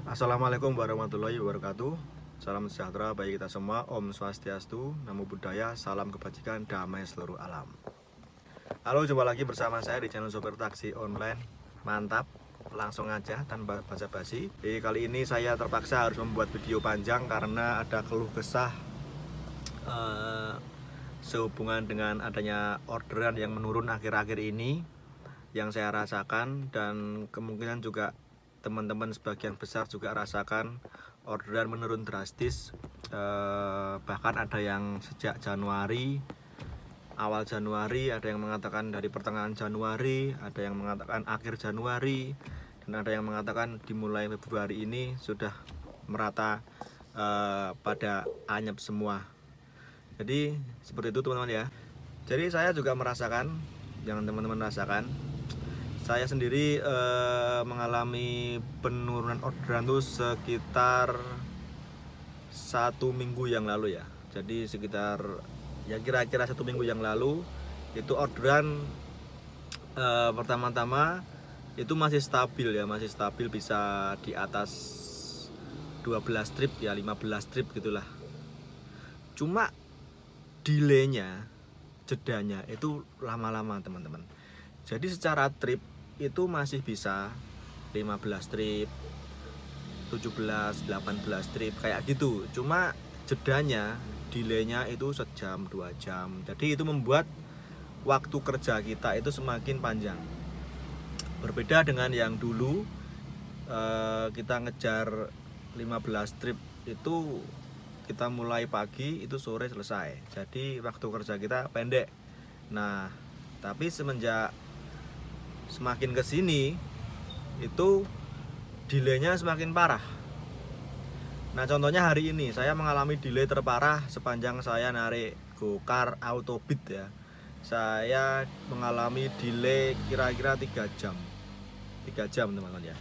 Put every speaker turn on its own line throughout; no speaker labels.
Assalamualaikum warahmatullahi wabarakatuh. Salam sejahtera bagi kita semua. Om Swastiastu, Namo Buddhaya, salam kebajikan, damai seluruh alam. Halo, jumpa lagi bersama saya di channel Sopir Taksi Online. Mantap, langsung aja tanpa basa-basi. Kali ini saya terpaksa harus membuat video panjang karena ada keluh kesah sehubungan dengan adanya orderan yang menurun akhir-akhir ini yang saya rasakan, dan kemungkinan juga teman-teman sebagian besar juga rasakan orderan menurun drastis. Bahkan ada yang sejak Januari, awal Januari, ada yang mengatakan dari pertengahan Januari, ada yang mengatakan akhir Januari, dan ada yang mengatakan dimulai Februari ini sudah merata pada anyep semua. Jadi seperti itu teman-teman ya. Jadi saya juga merasakan, jangan teman-teman rasakan. Saya sendiri mengalami penurunan orderan itu sekitar 1 minggu yang lalu ya. Jadi sekitar ya kira-kira 1 minggu yang lalu itu orderan pertama-tama itu masih stabil ya, masih stabil, bisa di atas 12 trip ya, 15 trip gitulah. Cuma delaynya, jedanya itu lama-lama teman-teman. Jadi secara trip itu masih bisa 15 trip, 17, 18 trip kayak gitu. Cuma jedanya, delaynya itu sejam 2 jam. Jadi itu membuat waktu kerja kita itu semakin panjang. Berbeda dengan yang dulu kita ngejar 15 trip itu kita mulai pagi itu sore selesai. Jadi waktu kerja kita pendek. Nah, tapi semenjak semakin kesini itu delaynya semakin parah. Nah, contohnya hari ini saya mengalami delay terparah sepanjang saya narik gokar autobit ya. Saya mengalami delay kira-kira 3 jam 3 jam teman-teman ya,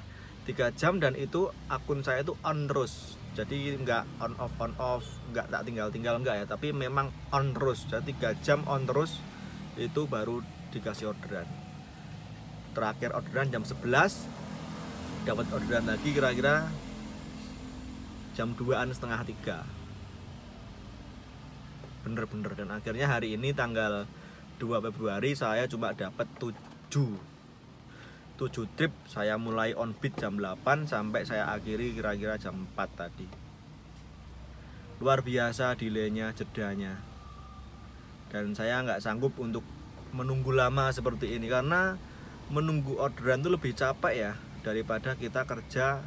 3 jam, dan itu akun saya itu on terus. Jadi nggak on off, nggak tak tinggal enggak ya, tapi memang on terus. Jadi 3 jam on terus itu baru dikasih orderan. Terakhir orderan jam 11, dapat orderan lagi kira-kira jam 2-an setengah 3. Bener-bener. Dan akhirnya hari ini tanggal 2 Februari saya cuma dapat 7 trip. Saya mulai on beat jam 8 sampai saya akhiri kira-kira jam 4 tadi. Luar biasa delaynya, jedanya. Dan saya nggak sanggup untuk menunggu lama seperti ini, karena menunggu orderan itu lebih capek ya daripada kita kerja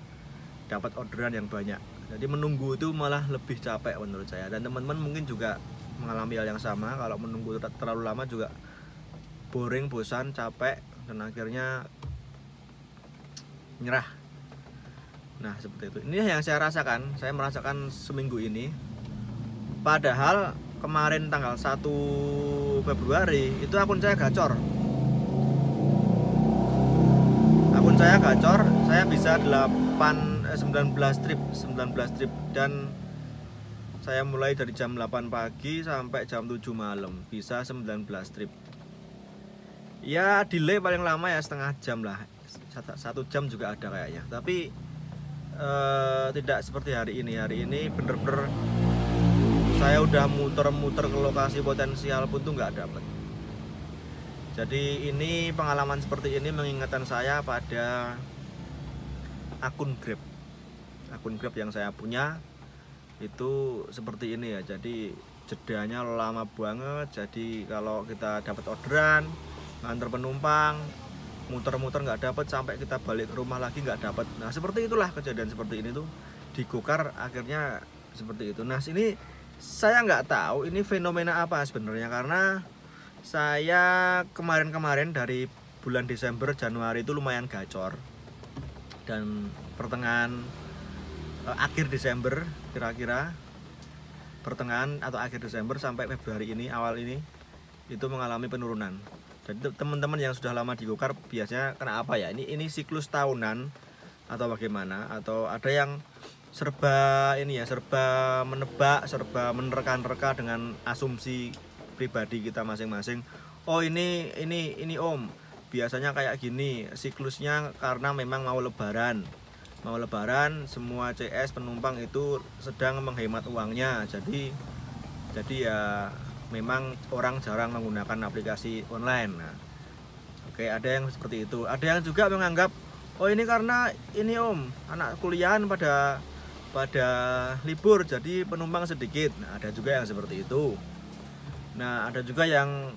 dapat orderan yang banyak. Jadi menunggu itu malah lebih capek menurut saya. Dan teman-teman mungkin juga mengalami hal yang sama. Kalau menunggu terlalu lama juga boring, bosan, capek, dan akhirnya nyerah. Nah, seperti itu. Ini yang saya rasakan. Saya merasakan seminggu ini. Padahal kemarin tanggal 1 Februari itu akun saya gacor. Saya bisa 19 trip, dan saya mulai dari jam 8 pagi sampai jam 7 malam, bisa 19 trip. Ya delay paling lama ya setengah jam lah, 1 jam juga ada kayaknya. Tapi tidak seperti hari ini. Hari ini bener-bener saya udah muter-muter ke lokasi potensial pun tuh nggak dapet. Jadi ini pengalaman seperti ini mengingatkan saya pada akun Grab. Akun Grab yang saya punya itu seperti ini ya. Jadi jedanya lama banget. Jadi kalau kita dapat orderan, nganter penumpang, muter-muter nggak dapat, sampai kita balik ke rumah lagi nggak dapat. Nah, seperti itulah kejadian seperti ini tuh di gokar akhirnya seperti itu. Nah, sini saya nggak tahu ini fenomena apa sebenarnya, karena saya kemarin dari bulan Desember, Januari itu lumayan gacor, dan pertengahan akhir Desember, kira-kira pertengahan atau akhir Desember sampai Februari ini, awal ini itu mengalami penurunan. Jadi teman-teman yang sudah lama di gokar biasanya kena apa ya? Ini siklus tahunan atau bagaimana? Atau ada yang serba menebak, serba menerka-nerka dengan asumsi pribadi kita masing-masing. Oh ini Om, biasanya kayak gini siklusnya karena memang mau lebaran. mau lebaran semua CS penumpang itu sedang menghemat uangnya. Jadi ya memang orang jarang menggunakan aplikasi online. Nah, oke, ada yang seperti itu. Ada yang juga menganggap, oh ini karena ini om, anak kuliahan pada libur jadi penumpang sedikit. Nah, ada juga yang seperti itu. Nah, ada juga yang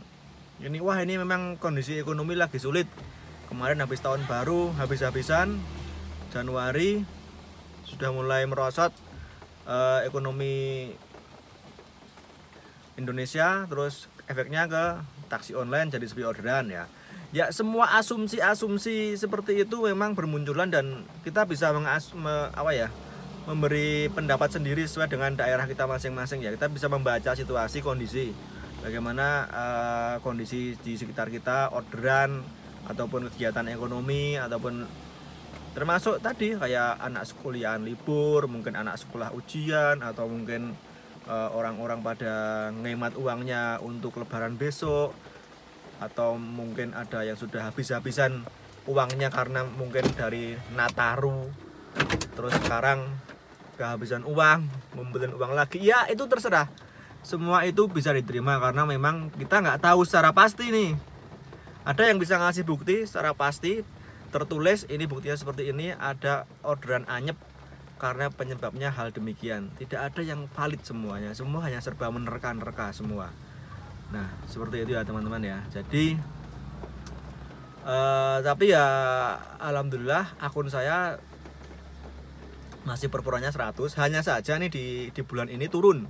ini, wah ini memang kondisi ekonomi lagi sulit. Kemarin habis tahun baru, habis-habisan Januari sudah mulai merosot ekonomi Indonesia, terus efeknya ke taksi online jadi sepi orderan ya. Ya semua asumsi-asumsi seperti itu memang bermunculan dan kita bisa memberi pendapat sendiri sesuai dengan daerah kita masing-masing ya. Kita bisa membaca situasi, kondisi, bagaimana kondisi di sekitar kita, orderan ataupun kegiatan ekonomi, ataupun termasuk tadi kayak anak kuliahan libur, mungkin anak sekolah ujian, atau mungkin orang-orang pada ngehemat uangnya untuk lebaran besok, atau mungkin ada yang sudah habis-habisan uangnya karena mungkin dari Nataru, terus sekarang kehabisan uang, membeli uang lagi. Ya itu terserah, semua itu bisa diterima karena memang kita nggak tahu secara pasti nih. Ada yang bisa ngasih bukti secara pasti, tertulis ini buktinya seperti ini, ada orderan anyep karena penyebabnya hal demikian. Tidak ada yang valid semuanya, semua hanya serba menerka-nerka semua. Nah seperti itu ya teman-teman ya. Jadi tapi ya alhamdulillah akun saya masih performanya 100. Hanya saja nih di bulan ini turun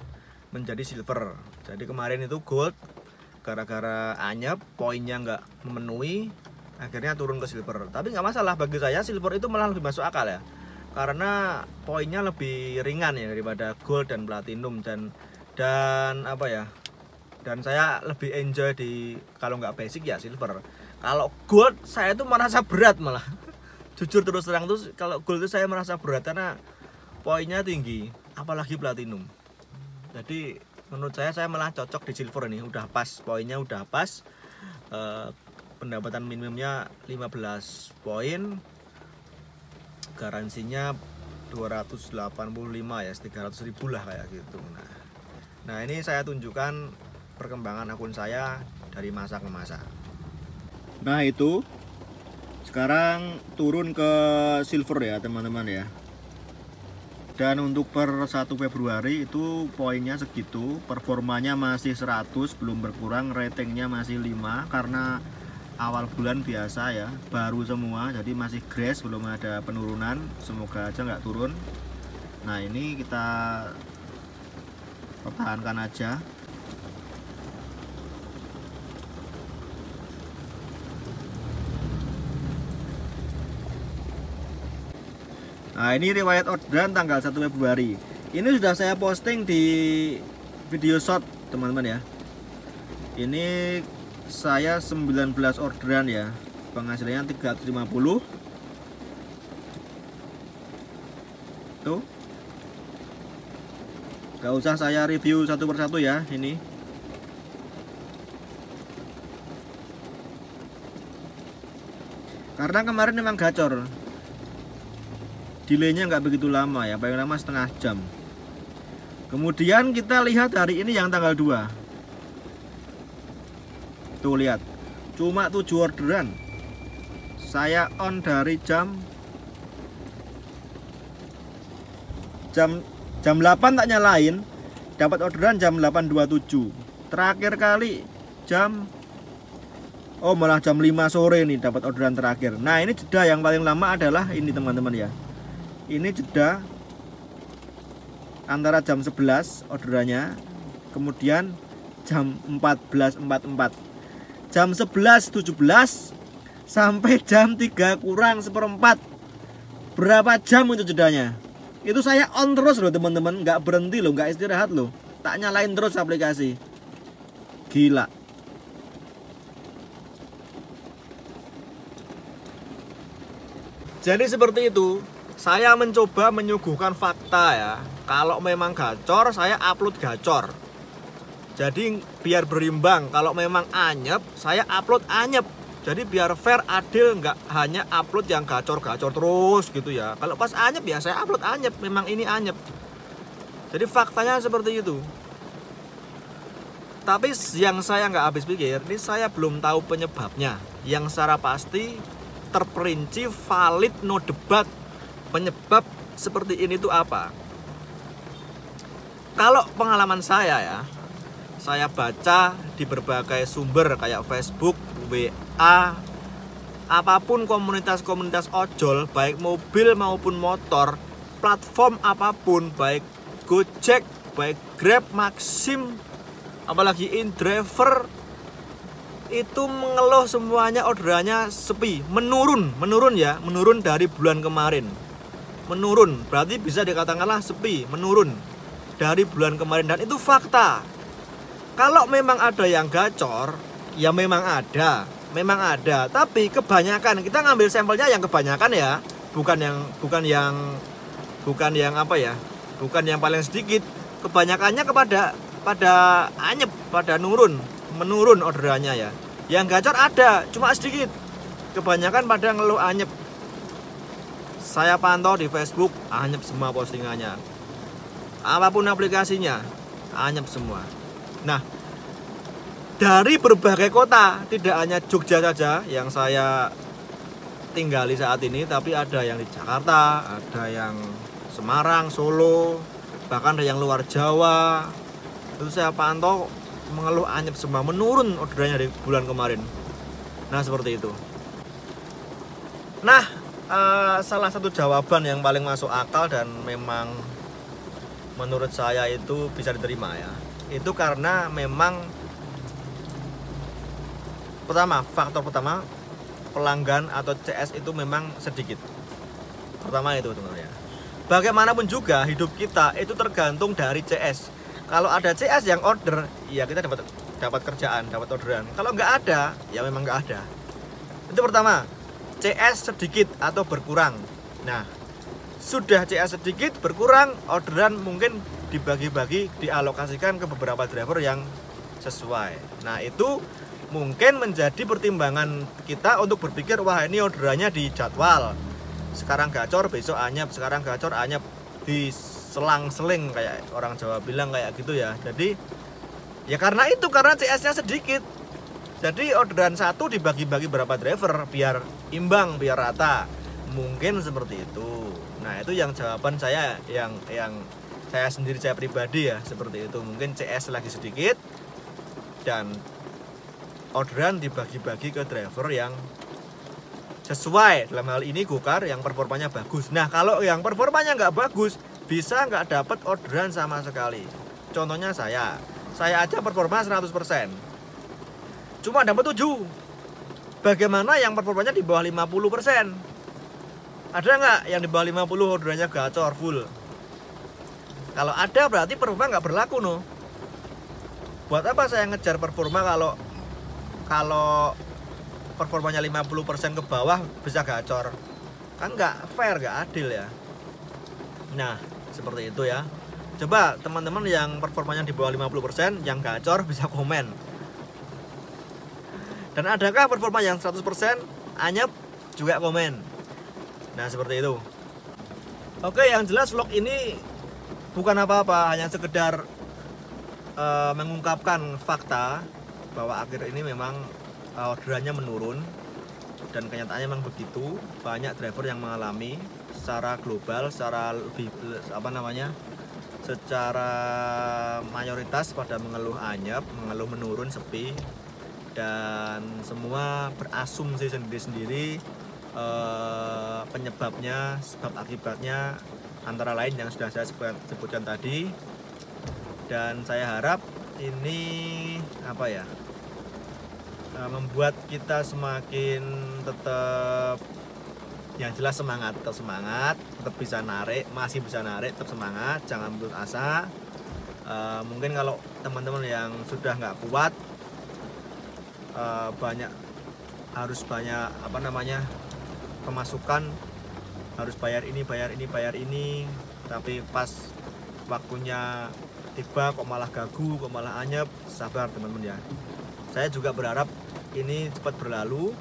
menjadi silver. Jadi kemarin itu gold, gara-gara anyep poinnya nggak memenuhi, akhirnya turun ke silver. Tapi nggak masalah, bagi saya silver itu malah lebih masuk akal ya, karena poinnya lebih ringan ya daripada gold dan platinum, dan apa ya, dan saya lebih enjoy di kalau nggak basic ya silver. Kalau gold saya tuh merasa berat malah jujur terus terang tuh, kalau gold itu saya merasa berat karena poinnya tinggi, apalagi platinum. Jadi menurut saya malah cocok di silver ini, udah pas poinnya, udah pas, pendapatan minimumnya 15 poin, garansinya 285 ya, 300.000 lah kayak gitu. Nah ini saya tunjukkan perkembangan akun saya dari masa ke masa. Nah itu sekarang turun ke silver ya teman-teman ya. Dan untuk per 1 Februari itu poinnya segitu, performanya masih 100, belum berkurang, ratingnya masih 5 karena awal bulan biasa ya, baru semua, jadi masih grace, belum ada penurunan, semoga aja nggak turun. Nah ini kita pertahankan aja. Nah ini riwayat orderan tanggal 1 Februari. Ini sudah saya posting di video short teman-teman ya. Ini saya 19 orderan ya, penghasilannya 350. Tuh, gak usah saya review satu persatu ya ini. Karena kemarin memang gacor, delaynya nggak begitu lama ya, paling lama setengah jam. Kemudian kita lihat hari ini yang tanggal 2. Tuh lihat, cuma 7 orderan. Saya on dari jam 8 tak nyalain, dapat orderan jam 8.27. Terakhir kali malah jam 5 sore nih dapat orderan terakhir. Nah ini jeda yang paling lama adalah ini teman-teman ya. Ini jeda antara jam 11 orderannya, kemudian jam 14.44, jam 11.17 sampai jam 3 kurang seperempat. Berapa jam itu jedanya? Itu saya on terus loh teman-teman, nggak berhenti loh, nggak istirahat loh, tak nyalain terus aplikasi. Gila. Jadi seperti itu. Saya mencoba menyuguhkan fakta ya. Kalau memang gacor, saya upload gacor. Jadi biar berimbang. Kalau memang anyep, saya upload anyep. Jadi biar fair, adil, nggak hanya upload yang gacor-gacor terus gitu ya. Kalau pas anyep ya saya upload anyep, memang ini anyep. Jadi faktanya seperti itu. Tapi yang saya nggak habis pikir, ini saya belum tahu penyebabnya. Yang secara pasti terperinci, valid, no debat, penyebab seperti ini tuh apa? Kalau pengalaman saya ya, saya baca di berbagai sumber kayak Facebook, WA, apapun komunitas-komunitas ojol, baik mobil maupun motor, platform apapun, baik Gojek, baik Grab, Maxim, apalagi InDriver, itu mengeluh semuanya orderannya sepi, menurun dari bulan kemarin. Menurun, berarti bisa dikatakanlah sepi, menurun dari bulan kemarin, dan itu fakta. Kalau memang ada yang gacor, ya memang ada, tapi kebanyakan kita ngambil sampelnya yang kebanyakan ya, bukan yang apa ya, bukan yang paling sedikit. Kebanyakannya pada anyep, pada menurun orderannya ya. Yang gacor ada, cuma sedikit. Kebanyakan pada ngeluh anyep. Saya pantau di Facebook, anyep semua postingannya. Apapun aplikasinya, anyep semua. Nah, dari berbagai kota, tidak hanya Jogja saja yang saya tinggali saat ini, tapi ada yang di Jakarta, ada yang Semarang, Solo, bahkan ada yang luar Jawa. Itu saya pantau mengeluh anyep semua, menurun orderannya dari bulan kemarin. Nah, seperti itu. Nah, salah satu jawaban yang paling masuk akal dan memang menurut saya itu bisa diterima ya, itu karena memang faktor pertama pelanggan atau CS itu memang sedikit. Pertama itu sebenarnya. Bagaimanapun juga hidup kita itu tergantung dari CS. Kalau ada CS yang order, ya kita dapat kerjaan, dapat orderan. Kalau nggak ada, ya memang nggak ada. Itu pertama, CS sedikit atau berkurang. Nah, sudah CS sedikit berkurang, orderan mungkin dibagi-bagi, dialokasikan ke beberapa driver yang sesuai. Nah, itu mungkin menjadi pertimbangan kita untuk berpikir, wah ini orderannya di jadwal. Sekarang gacor, besok anyep, sekarang gacor, anyep, di selang-seling kayak orang Jawa bilang kayak gitu ya. Jadi ya karena CS-nya sedikit. Jadi orderan satu dibagi-bagi berapa driver biar imbang, biar rata. Mungkin seperti itu. Nah, itu yang jawaban saya yang saya sendiri, saya pribadi ya, seperti itu. Mungkin CS lagi sedikit dan orderan dibagi-bagi ke driver yang sesuai. Dalam hal ini Gokar yang performanya bagus. Nah, kalau yang performanya nggak bagus, bisa nggak dapat orderan sama sekali. Contohnya saya aja performa 100%, cuma dapat 7. Bagaimana yang performanya di bawah 50%? Ada nggak yang di bawah 50 orderannya gacor full? Kalau ada berarti performa nggak berlaku no. Buat apa saya ngejar performa kalau performanya 50% ke bawah bisa gacor? Kan nggak fair, nggak adil ya. Nah, seperti itu ya. Coba teman-teman yang performanya di bawah 50% yang gacor bisa komen. Dan adakah performa yang 100% anyep? Juga komen. Nah, seperti itu. Oke, yang jelas vlog ini bukan apa-apa, hanya sekedar mengungkapkan fakta bahwa akhir ini memang orderannya menurun, dan kenyataannya memang begitu. Banyak driver yang mengalami secara global, secara secara mayoritas pada mengeluh anyep, mengeluh menurun, sepi, dan semua berasumsi sendiri-sendiri penyebabnya, sebab akibatnya antara lain yang sudah saya sebutkan tadi. Dan saya harap ini membuat kita semakin tetap yang jelas tetap bisa narik, masih bisa narik, tetap semangat, jangan putus asa. Mungkin kalau teman-teman yang sudah nggak kuat, harus banyak pemasukan, harus bayar ini, tapi pas waktunya tiba kok malah gagu, kok malah anyep, sabar teman-teman ya. Saya juga berharap ini cepat berlalu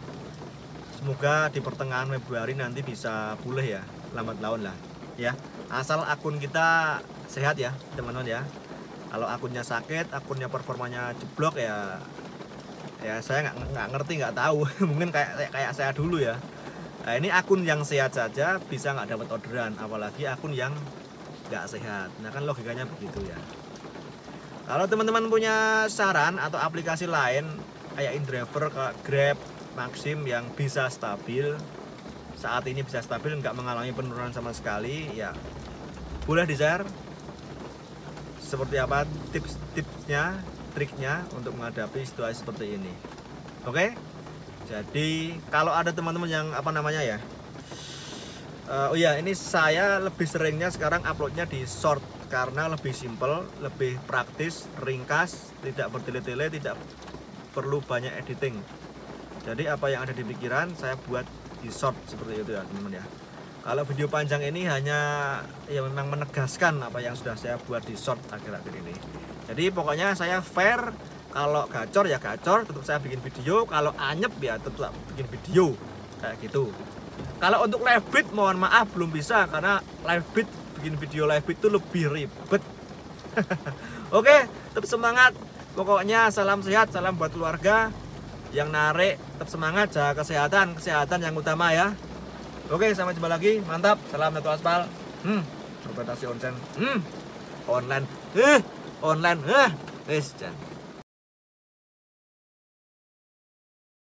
Semoga di pertengahan Februari nanti bisa pulih ya, lambat laun lah ya. Asal akun kita sehat ya teman-teman ya. Kalau akunnya sakit, akunnya performanya jeblok ya saya nggak ngerti, nggak tahu. Mungkin kayak saya dulu ya. Nah, ini akun yang sehat saja bisa nggak dapat orderan, apalagi akun yang nggak sehat. Nah kan logikanya begitu ya. Kalau teman-teman punya saran atau aplikasi lain kayak InDriver, Grab, Maxim yang bisa stabil, saat ini bisa stabil, nggak mengalami penurunan sama sekali, ya boleh di-share. Seperti apa tips-tipsnya, triknya untuk menghadapi situasi seperti ini. Oke? Jadi kalau ada teman-teman yang oh iya, ini saya lebih seringnya sekarang uploadnya di short karena lebih simple, lebih praktis, ringkas, tidak bertele-tele, tidak perlu banyak editing. Jadi apa yang ada di pikiran saya buat di short seperti itu ya teman-teman ya. Kalau video panjang ini hanya ya memang menegaskan apa yang sudah saya buat di short akhir-akhir ini. Jadi pokoknya saya fair, kalau gacor ya gacor, tetap saya bikin video, kalau anyep ya tetap bikin video kayak gitu. Kalau untuk live beat mohon maaf belum bisa karena live beat, bikin video live beat itu lebih ribet. Oke, tetap semangat. Pokoknya salam sehat, salam buat keluarga. Yang narik tetap semangat, jaga kesehatan yang utama ya. Oke, sampai jumpa lagi. Mantap. Salam satu aspal. Transportasi online. Online. Wis,